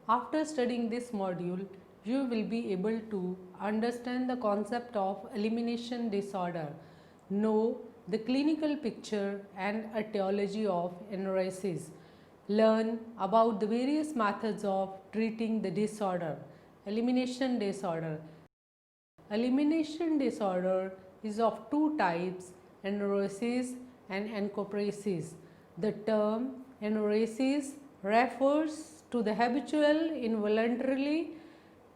After studying this module, you will be able to understand the concept of elimination disorder, know the clinical picture and etiology of enuresis, learn about the various methods of treating the disorder. Elimination disorder. Elimination disorder is of two types, enuresis and encopresis. The term enuresis refers to the habitual involuntarily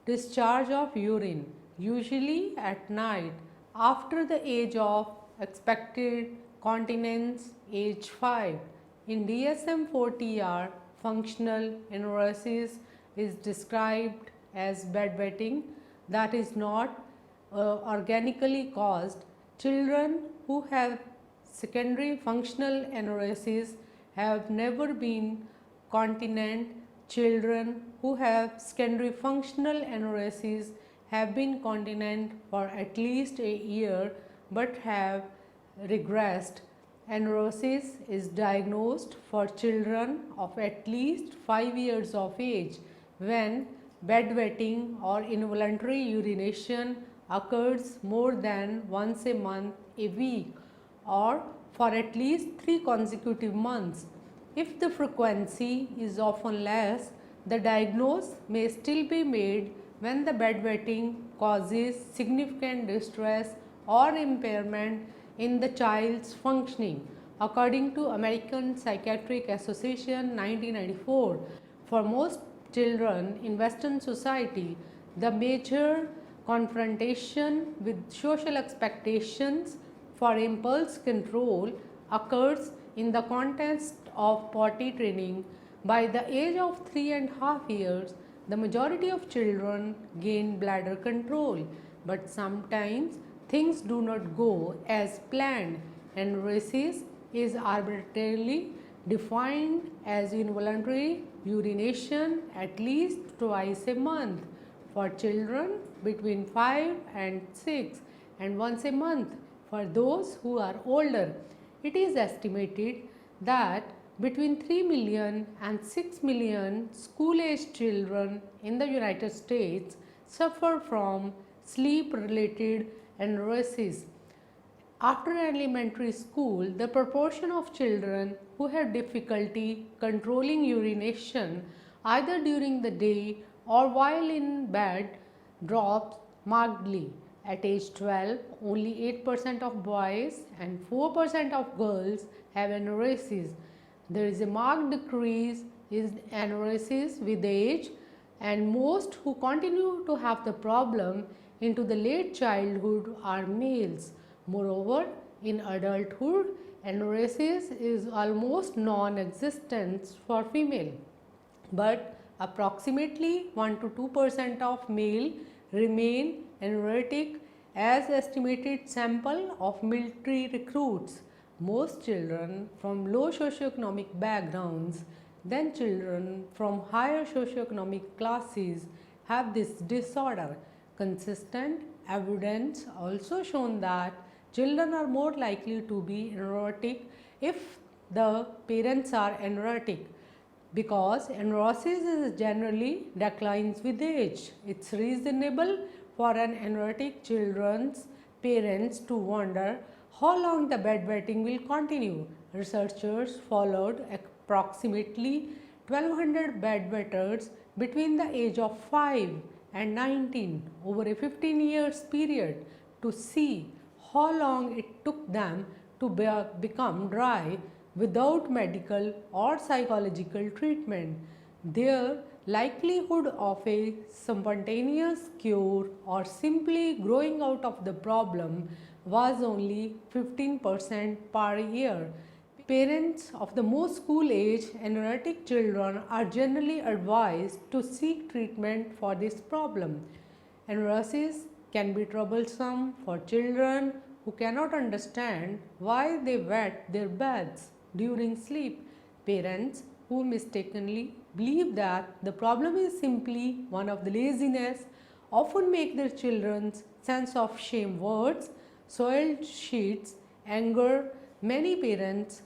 discharge of urine, usually at night after the age of expected continence, age 5. In DSM-4-TR, functional enuresis is described as bedwetting that is not organically caused. Children who have secondary functional enuresis have never been continent. Children who have secondary functional enuresis have been continent for at least a year but have regressed. Enuresis is diagnosed for children of at least 5 years of age when bedwetting or involuntary urination occurs more than once a month, a week, or for at least 3 consecutive months. If the frequency is often less, the diagnosis may still be made when the bedwetting causes significant distress or impairment in the child's functioning. According to American Psychiatric Association 1994, for most children in Western society, the major confrontation with social expectations for impulse control occurs in the context of potty training. By the age of 3.5 years, the majority of children gain bladder control, but sometimes things do not go as planned. Enuresis is arbitrarily defined as involuntary urination at least twice a month for children between 5 and 6 and once a month for those who are older. It is estimated that between 3 million and 6 million school-aged children in the United States suffer from sleep-related enuresis. After elementary school, the proportion of children who have difficulty controlling urination either during the day or while in bed drops markedly. At age 12, only 8% of boys and 4% of girls have enuresis. There is a marked decrease in enuresis with age, and most who continue to have the problem into the late childhood are males. Moreover, in adulthood, enuresis is almost non-existent for female, but approximately 1 to 2% of male remain enuretic as estimated sample of military recruits. Most children from low socioeconomic backgrounds than children from higher socioeconomic classes have this disorder. Consistent evidence also shown that children are more likely to be enuretic if the parents are enuretic, because enuresis generally declines with age. It's reasonable for an enuretic children's parents to wonder how long the bedwetting will continue. Researchers followed approximately 1200 bedwetters between the age of 5 and 19 over a 15 years period to see how long it took them to become dry without medical or psychological treatment. Their likelihood of a spontaneous cure or simply growing out of the problem was only 15% per year. Parents of the most school-age enuretic children are generally advised to seek treatment for this problem. Enuresis can be troublesome for children who cannot understand why they wet their beds during sleep. Parents who mistakenly believe that the problem is simply one of the laziness often make their children's sense of shame worse. Soiled sheets anger many parents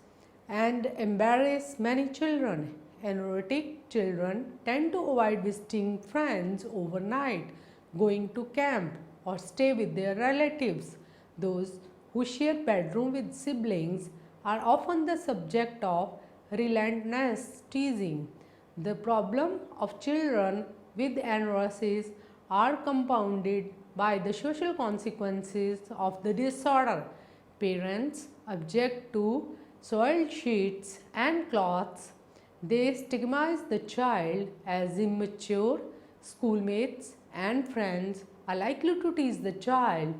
and embarrass many children. anoretic children tend to avoid visiting friends overnight, going to camp, or stay with their relatives. Those who share bedroom with siblings are often the subject of relentless teasing. The problem of children with anorexia are compounded by the social consequences of the disorder. Parents object to soiled sheets and cloths. They stigmatize the child as immature. Schoolmates and friends are likely to tease the child.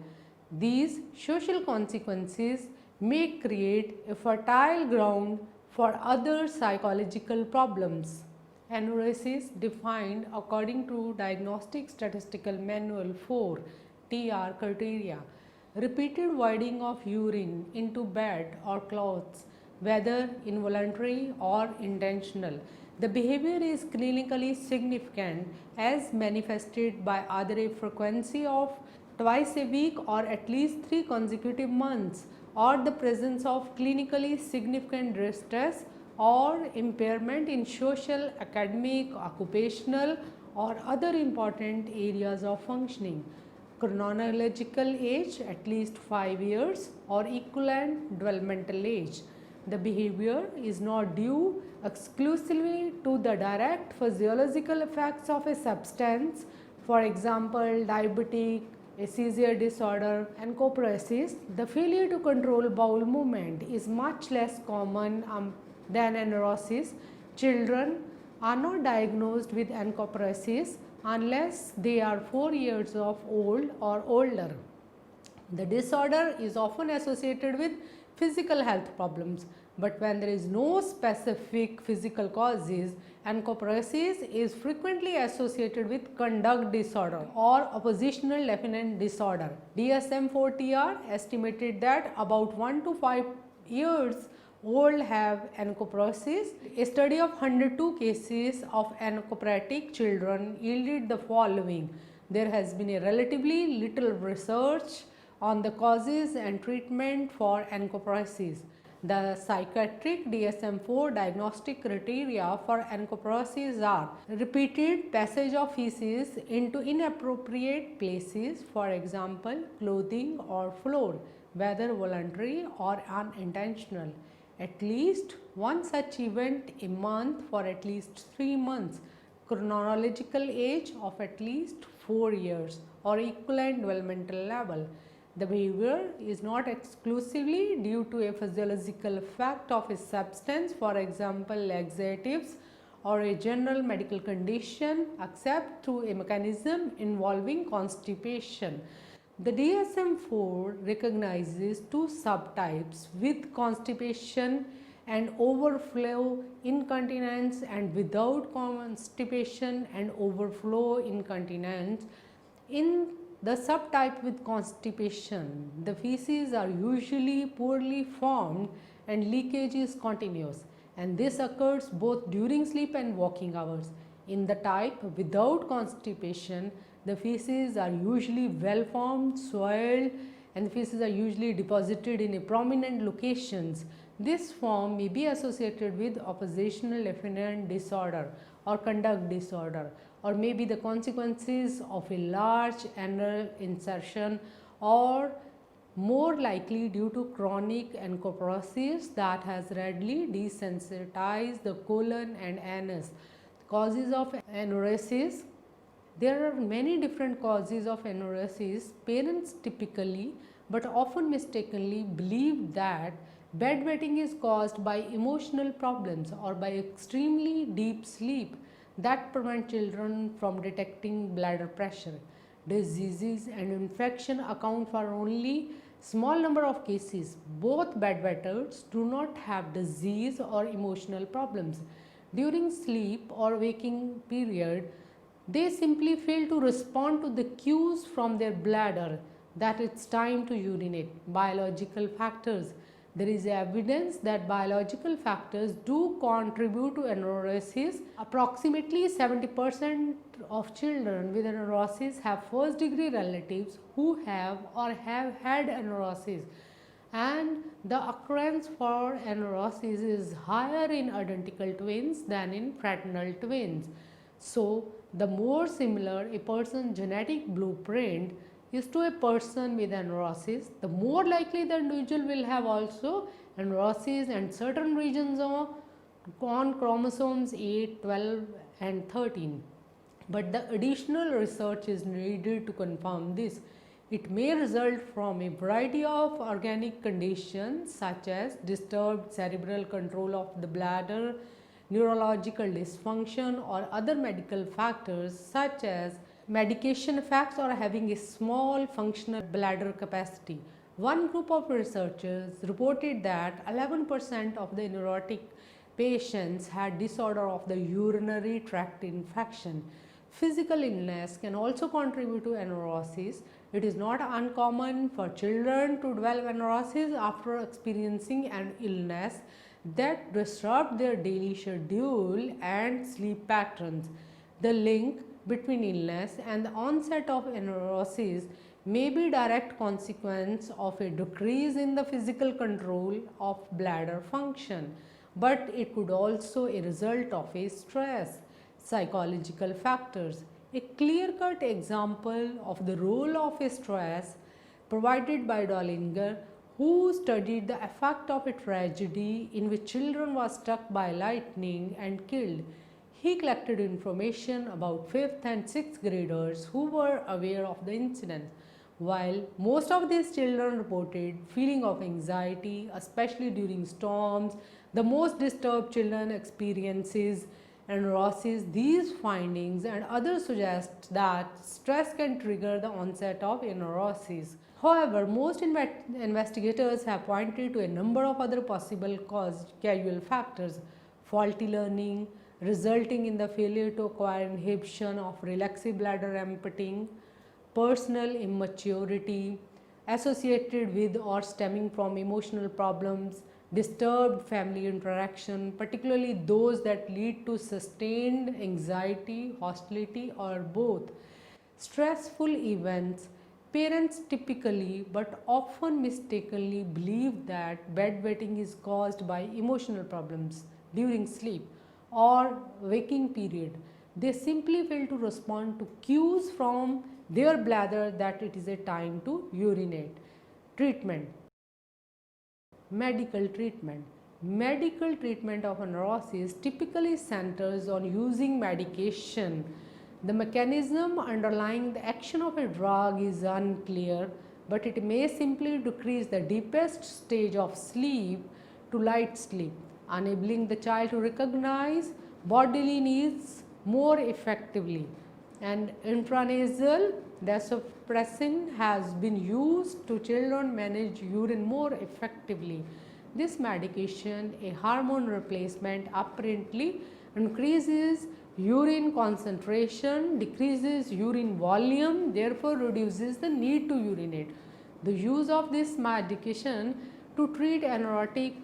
These social consequences may create a fertile ground for other psychological problems. Anorexia defined according to Diagnostic Statistical Manual 4 TR criteria. Repeated voiding of urine into bed or clothes, whether involuntary or intentional. The behavior is clinically significant as manifested by either a frequency of twice a week or at least 3 consecutive months, or the presence of clinically significant distress or impairment in social, academic, occupational, or other important areas of functioning. Chronological age at least 5 years or equivalent developmental age. The behavior is not due exclusively to the direct physiological effects of a substance, for example, diabetic, a seizure disorder, and coprasis. The failure to control bowel movement is much less common than anorexia. Children are not diagnosed with encopresis unless they are 4 years of old or older. The disorder is often associated with physical health problems, but when there is no specific physical causes, encopresis is frequently associated with conduct disorder or oppositional defiant disorder. DSM-4-TR estimated that about 1 to 5 years old have encopresis. A study of 102 cases of encopretic children yielded the following. There has been a relatively little research on the causes and treatment for encopresis. The psychiatric DSM-4 diagnostic criteria for encopresis are repeated passage of feces into inappropriate places, for example, clothing or floor, whether voluntary or unintentional. At least one such event a month for at least 3 months. Chronological age of at least 4 years or equivalent developmental level. The behavior is not exclusively due to a physiological effect of a substance, for example, laxatives, or a general medical condition, except through a mechanism involving constipation. The DSM-4 recognizes two subtypes with constipation and overflow incontinence and without constipation and overflow incontinence. In the subtype with constipation, the feces are usually poorly formed and leakage is continuous, and this occurs both during sleep and waking hours. In the type without constipation, the feces are usually well formed, soiled, and the feces are usually deposited in a prominent locations. This form may be associated with oppositional defiant disorder or conduct disorder, or may be the consequences of a large anal insertion, or more likely due to chronic encopresis that has readily desensitized the colon and anus. Causes of anorexia. There are many different causes of anorexia. Parents typically but often mistakenly believe that bedwetting is caused by emotional problems or by extremely deep sleep that prevent children from detecting bladder pressure. Diseases and infection account for only small number of cases. Both bedwetters do not have disease or emotional problems. During sleep or waking period, they simply fail to respond to the cues from their bladder that it's time to urinate. Biological factors. There is evidence that biological factors do contribute to anorexia. Approximately 70% of children with anorexia have first degree relatives who have or have had anorexia. and the occurrence for anorexia is higher in identical twins than in fraternal twins. So, the more similar a person's genetic blueprint is to a person with anorexia, the more likely the individual will have also anorexia and certain regions of on chromosomes 8, 12 and 13. But the additional research is needed to confirm this. It may result from a variety of organic conditions such as disturbed cerebral control of the bladder, neurological dysfunction, or other medical factors such as medication effects or having a small functional bladder capacity. One group of researchers reported that 11% of the neurotic patients had disorder of the urinary tract infection. Physical illness can also contribute to anorexia. It is not uncommon for children to develop anorexia after experiencing an illness that disrupt their daily schedule and sleep patterns. The link between illness and the onset of anorexia may be direct consequence of a decrease in the physical control of bladder function, but it could also a result of a stress, psychological factors. A clear-cut example of the role of a stress provided by Dollinger, who studied the effect of a tragedy in which children were struck by lightning and killed. He collected information about 5th and 6th graders who were aware of the incident. While most of these children reported feeling of anxiety, especially during storms, the most disturbed children experiences anorexia. These findings and others suggest that stress can trigger the onset of anorexia. However, most investigators have pointed to a number of other possible causal factors: faulty learning, resulting in the failure to acquire inhibition of relaxive bladder emptying, personal immaturity associated with or stemming from emotional problems, disturbed family interaction, particularly those that lead to sustained anxiety, hostility, or both. Stressful events. Parents typically but often mistakenly believe that bedwetting is caused by emotional problems during sleep or waking period. They simply fail to respond to cues from their bladder that it is a time to urinate. Treatment. Medical treatment. Medical treatment of anorexia typically centers on using medication. The mechanism underlying the action of a drug is unclear, but it may simply decrease the deepest stage of sleep to light sleep, enabling the child to recognize bodily needs more effectively. And intranasal desmopressin has been used to children manage urine more effectively. This medication, a hormone replacement, apparently increases urine concentration, decreases urine volume, therefore reduces the need to urinate. The use of this medication to treat anoretic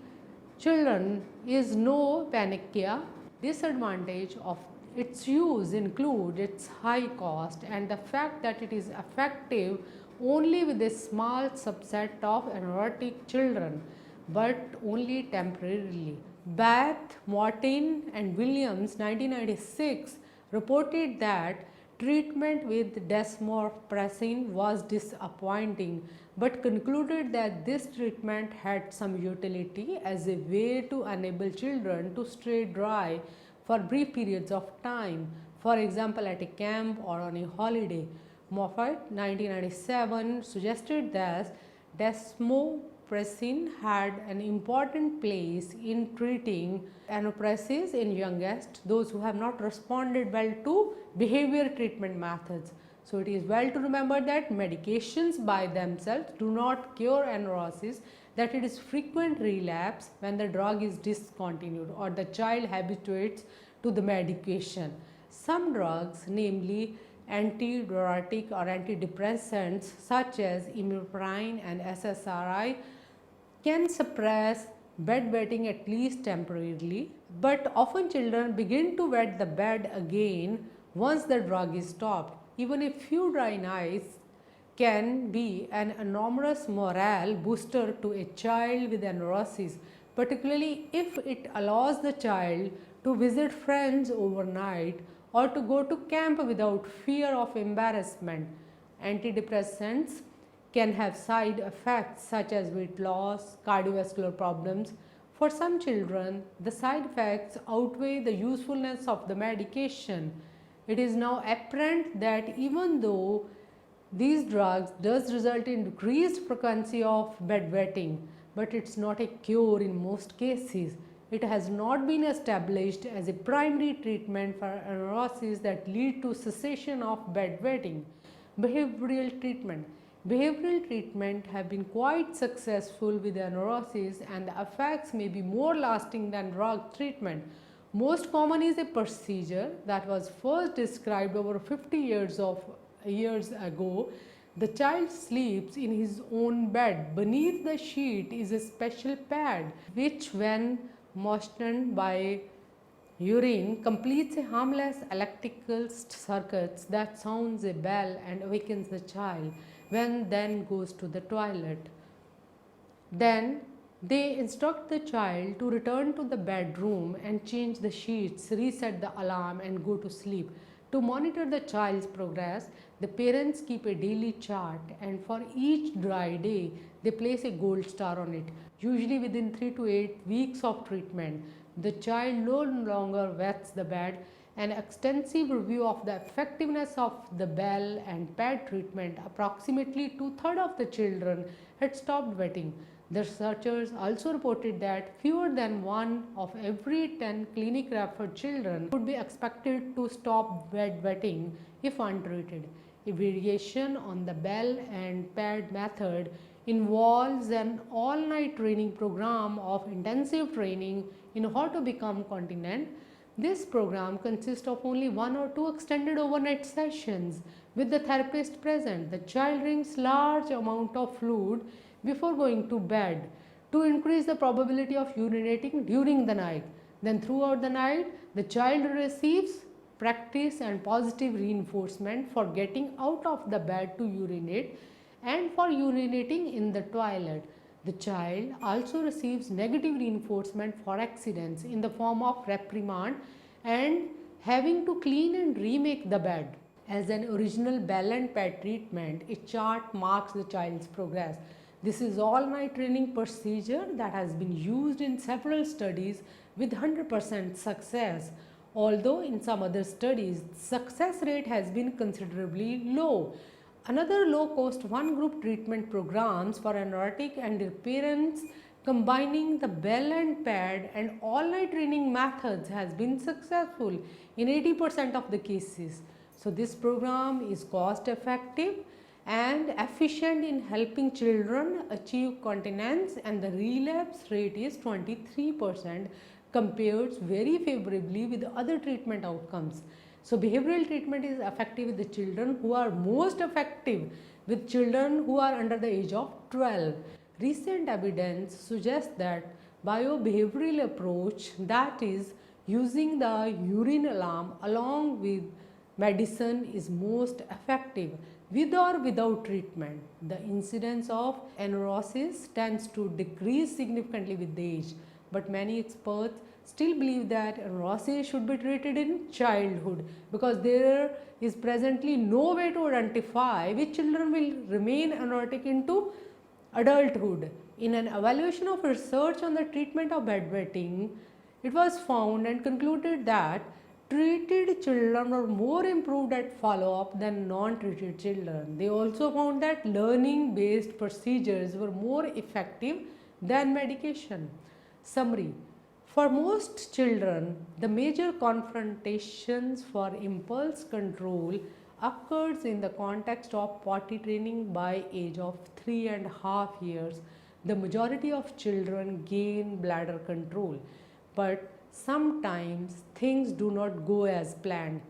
children is no panacea. Disadvantage of its use include its high cost and the fact that it is effective only with a small subset of anoretic children, but only temporarily. Bath, Martin and Williams 1996 reported that treatment with desmopressin was disappointing, but concluded that this treatment had some utility as a way to enable children to stay dry for brief periods of time, for example at a camp or on a holiday. Moffat 1997 suggested that desmopressin had an important place in treating anorexia in youngest, those who have not responded well to behavior treatment methods. So, it is well to remember that medications by themselves do not cure anorexia, that it is frequent relapse when the drug is discontinued or the child habituates to the medication. Some drugs, namely antidiuretic or antidepressants such as imipramine and SSRI, can suppress bedwetting at least temporarily, but often children begin to wet the bed again once the drug is stopped. Even a few dry nights can be an enormous morale booster to a child with anorexia, particularly if it allows the child to visit friends overnight or to go to camp without fear of embarrassment. Antidepressants can have side effects such as weight loss, cardiovascular problems. For some children, the side effects outweigh the usefulness of the medication. It is now apparent that even though these drugs does result in decreased frequency of bedwetting, but it's not a cure in most cases. It has not been established as a primary treatment for anorexia that lead to cessation of bedwetting. Behavioral treatment. Behavioral treatment have been quite successful with anorexia, and the effects may be more lasting than drug treatment. Most common is a procedure that was first described over 50 years ago. The child sleeps in his own bed. Beneath the sheet is a special pad which, when moistened by urine, completes a harmless electrical circuit that sounds a bell and awakens the child, when then goes to the toilet. Then they instruct the child to return to the bedroom and change the sheets, reset the alarm and go to sleep. To monitor the child's progress, the parents keep a daily chart, and for each dry day, they place a gold star on it. Usually within 3 to 8 weeks of treatment, the child no longer wets the bed. An extensive review of the effectiveness of the bell and pad treatment, approximately 2/3 of the children had stopped wetting. The researchers also reported that fewer than 1 of every 10 clinic referred children would be expected to stop bedwetting if untreated. A variation on the bell and pad method involves an all-night training program of intensive training in how to become continent. This program consists of only 1 or 2 extended overnight sessions with the therapist present. The child drinks large amount of fluid before going to bed to increase the probability of urinating during the night. Then throughout the night, the child receives practice and positive reinforcement for getting out of the bed to urinate and for urinating in the toilet. The child also receives negative reinforcement for accidents in the form of reprimand and having to clean and remake the bed. As an original bell and pad treatment, a chart marks the child's progress. This is all-night training procedure that has been used in several studies with 100% success. Although in some other studies, success rate has been considerably low. Another low-cost one-group treatment programs for anoretic and their parents combining the bell and pad and all-night training methods has been successful in 80% of the cases. So this program is cost-effective and efficient in helping children achieve continence, and the relapse rate is 23%, compares very favorably with other treatment outcomes. So behavioral treatment is effective with the children who are most effective with children who are under the age of 12. Recent evidence suggests that biobehavioral approach, that is using the urine alarm along with medicine, is most effective with or without treatment. The incidence of anorexia tends to decrease significantly with age, but many experts still believe that anorexia should be treated in childhood because there is presently no way to identify which children will remain anoretic into adulthood. In an evaluation of research on the treatment of bedwetting, it was found and concluded that treated children are more improved at follow-up than non-treated children. They also found that learning-based procedures were more effective than medication. Summary: for most children, the major confrontations for impulse control occurs in the context of potty training by age of 3.5 years. The majority of children gain bladder control, but sometimes things do not go as planned.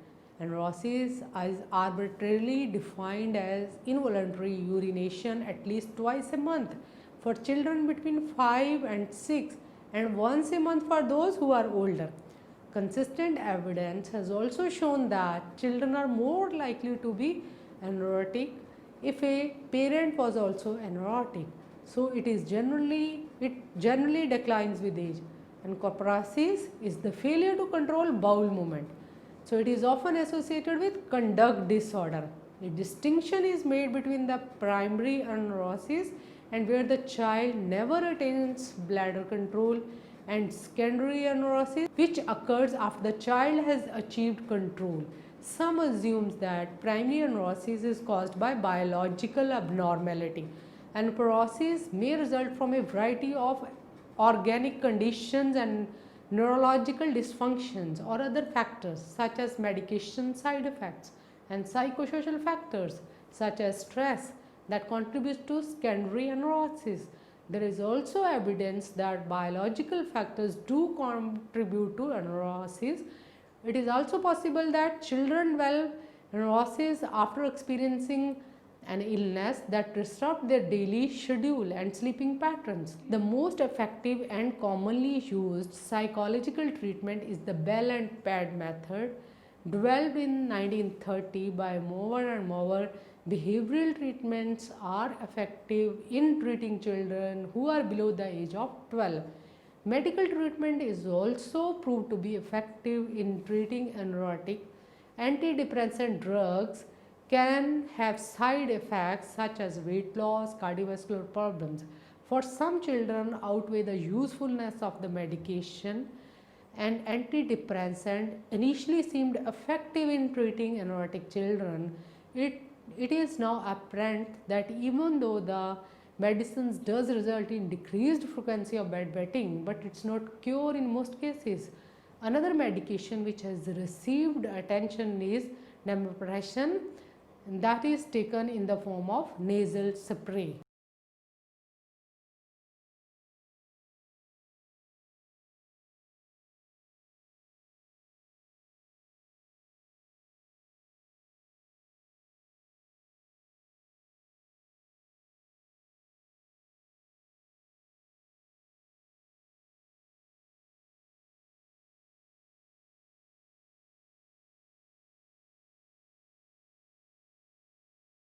Anorexia is arbitrarily defined as involuntary urination at least twice a month for children between 5 and 6 and once a month for those who are older. Consistent evidence has also shown that children are more likely to be anoretic if a parent was also neurotic. So it generally declines with age. And coprasis is the failure to control bowel movement. So it is often associated with conduct disorder. The distinction is made between the primary anorexia and where the child never attains bladder control, and secondary anorexia which occurs after the child has achieved control. Some assumes that primary anorexia is caused by biological abnormality, and paralysis may result from a variety of organic conditions and neurological dysfunctions or other factors such as medication side effects and psychosocial factors such as stress that contributes to secondary anorexia. There is also evidence that biological factors do contribute to anorexia. It is also possible that children develop anorexia after experiencing an illness that disrupt their daily schedule and sleeping patterns. The most effective and commonly used psychological treatment is the Bell and Pad method, developed in 1930 by Mower and Mower. Behavioral treatments are effective in treating children who are below the age of 12. Medical treatment is also proved to be effective in treating neurotic. Antidepressant drugs can have side effects such as weight loss, cardiovascular problems. For some children outweigh the usefulness of the medication, and antidepressant initially seemed effective in treating neurotic children. It is now apparent that even though the medicines does result in decreased frequency of bedwetting, but it's not cure in most cases. Another medication which has received attention is naproxen, that is taken in the form of nasal spray.